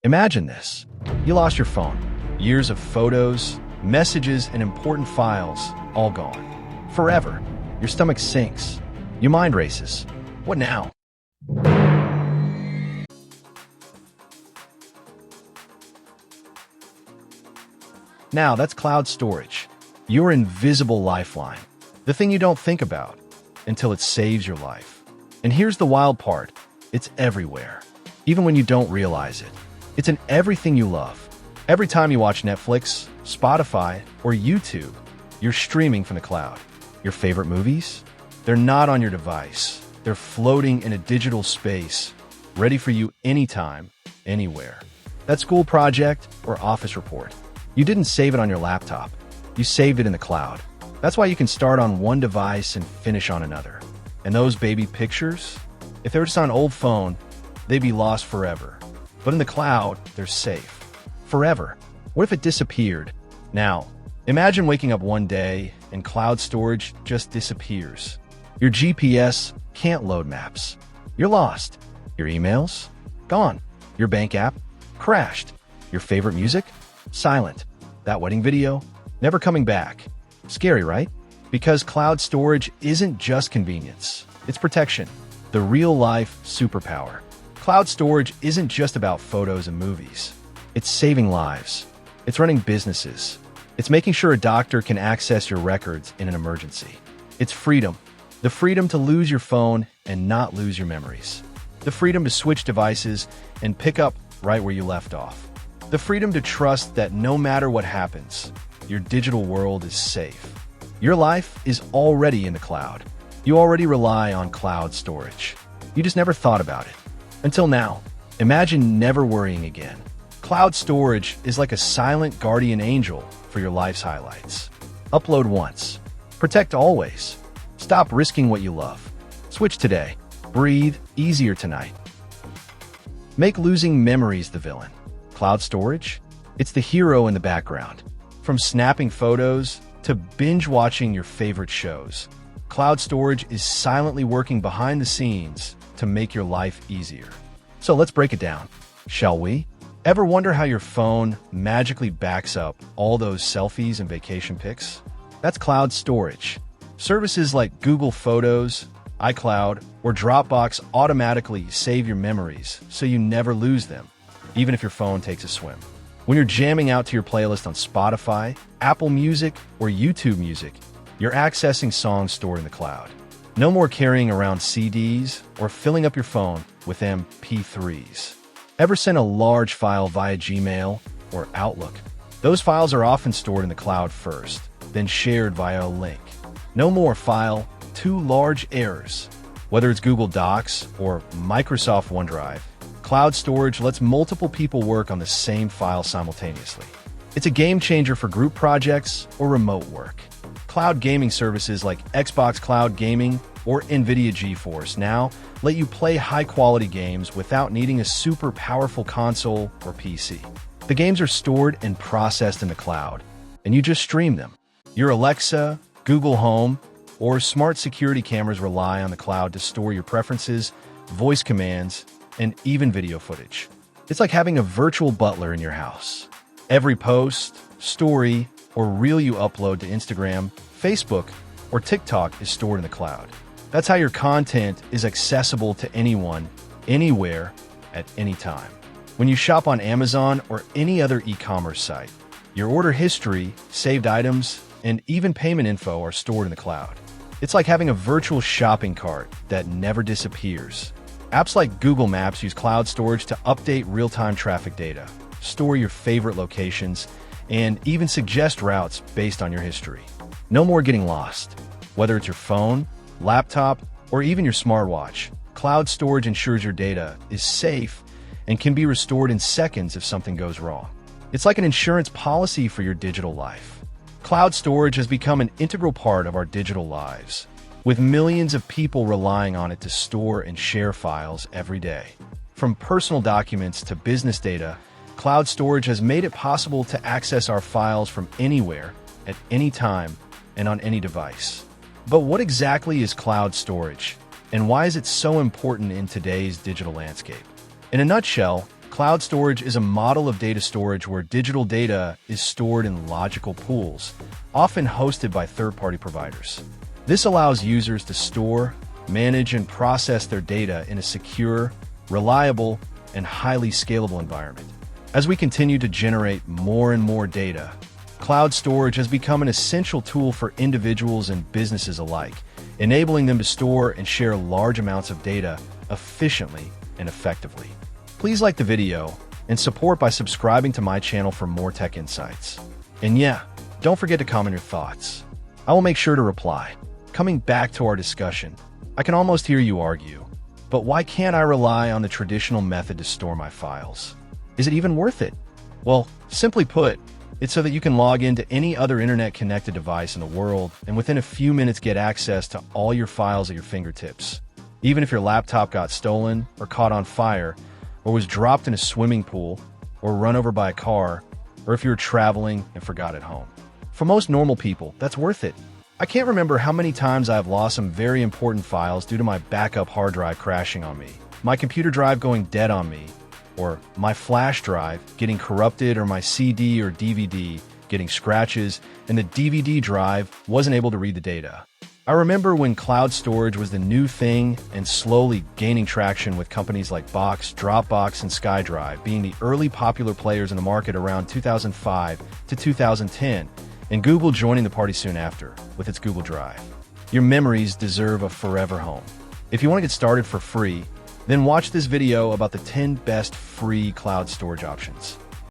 Imagine this. You lost your phone. Years of photos, messages, and important files all gone. Forever. Your stomach sinks. Your mind races. What now? Now, that's cloud storage. Your invisible lifeline. The thing you don't think about until it saves your life. And here's the wild part. It's everywhere. Even when you don't realize it. It's in everything you love. Every time you watch Netflix, Spotify, or YouTube, you're streaming from the cloud. Your favorite movies? They're not on your device. They're floating in a digital space, ready for you anytime, anywhere. That school project or office report. You didn't save it on your laptop. You saved it in the cloud. That's why you can start on one device and finish on another. And those baby pictures? If they were just on an old phone, they'd be lost forever. But in the cloud, they're safe. Forever. What if it disappeared? Now, imagine waking up one day and cloud storage just disappears. Your GPS can't load maps. You're lost. Your emails? Gone. Your bank app? Crashed. Your favorite music? Silent. That wedding video? Never coming back. Scary, right? Because cloud storage isn't just convenience. It's protection. The real-life superpower. Cloud storage isn't just about photos and movies. It's saving lives. It's running businesses. It's making sure a doctor can access your records in an emergency. It's freedom. The freedom to lose your phone and not lose your memories. The freedom to switch devices and pick up right where you left off. The freedom to trust that no matter what happens, your digital world is safe. Your life is already in the cloud. You already rely on cloud storage. You just never thought about it. Until now. Imagine never worrying again. Cloud storage is like a silent guardian angel for your life's highlights. Upload once. Protect always. Stop risking what you love. Switch today. Breathe easier tonight. Make losing memories the villain. Cloud storage? It's the hero in the background. From snapping photos to binge watching your favorite shows, cloud storage is silently working behind the scenes to make your life easier. So let's break it down, shall we? Ever wonder how your phone magically backs up all those selfies and vacation pics? That's cloud storage. Services like Google Photos, iCloud, or Dropbox automatically save your memories so you never lose them, even if your phone takes a swim. When you're jamming out to your playlist on Spotify, Apple Music, or YouTube Music, you're accessing songs stored in the cloud. No more carrying around CDs or filling up your phone with MP3s. Ever sent a large file via Gmail or Outlook? Those files are often stored in the cloud first, then shared via a link. No more file too large errors. Whether it's Google Docs or Microsoft OneDrive, cloud storage lets multiple people work on the same file simultaneously. It's a game changer for group projects or remote work. Cloud gaming services like Xbox Cloud Gaming or NVIDIA GeForce Now let you play high-quality games without needing a super powerful console or PC. The games are stored and processed in the cloud, and you just stream them. Your Alexa, Google Home, or smart security cameras rely on the cloud to store your preferences, voice commands, and even video footage. It's like having a virtual butler in your house. Every post, story, or reel you upload to Instagram, Facebook, or TikTok is stored in the cloud. That's how your content is accessible to anyone, anywhere, at any time. When you shop on Amazon or any other e-commerce site, your order history, saved items, and even payment info are stored in the cloud. It's like having a virtual shopping cart that never disappears. Apps like Google Maps use cloud storage to update real-time traffic data, store your favorite locations, and even suggest routes based on your history. No more getting lost. Whether it's your phone, laptop, or even your smartwatch, cloud storage ensures your data is safe and can be restored in seconds if something goes wrong. It's like an insurance policy for your digital life. Cloud storage has become an integral part of our digital lives, with millions of people relying on it to store and share files every day. From personal documents to business data, cloud storage has made it possible to access our files from anywhere, at any time, and on any device. But what exactly is cloud storage, and why is it so important in today's digital landscape? In a nutshell, Cloud storage is a model of data storage where digital data is stored in logical pools, often hosted by third-party providers. This allows users to store, manage, and process their data in a secure, reliable, and highly scalable environment. As we continue to generate more and more data, cloud storage has become an essential tool for individuals and businesses alike, enabling them to store and share large amounts of data efficiently and effectively. Please like the video and support by subscribing to my channel for more tech insights. And yeah, don't forget to comment your thoughts. I will make sure to reply. Coming back to our discussion, I can almost hear you argue, but why can't I rely on the traditional method to store my files? Is it even worth it? Well, simply put, it's so that you can log into any other internet-connected device in the world and within a few minutes get access to all your files at your fingertips. Even if your laptop got stolen or caught on fire, or was dropped in a swimming pool, or run over by a car, or if you were traveling and forgot at home. For most normal people, that's worth it. I can't remember how many times I've lost some very important files due to my backup hard drive crashing on me, my computer drive going dead on me, or my flash drive getting corrupted, or my CD or DVD getting scratches, and the DVD drive wasn't able to read the data. I remember when cloud storage was the new thing and slowly gaining traction, with companies like Box, Dropbox, and SkyDrive being the early popular players in the market around 2005 to 2010, and Google joining the party soon after with its Google Drive. Your memories deserve a forever home. If you want to get started for free, then watch this video about the 10 best free cloud storage options.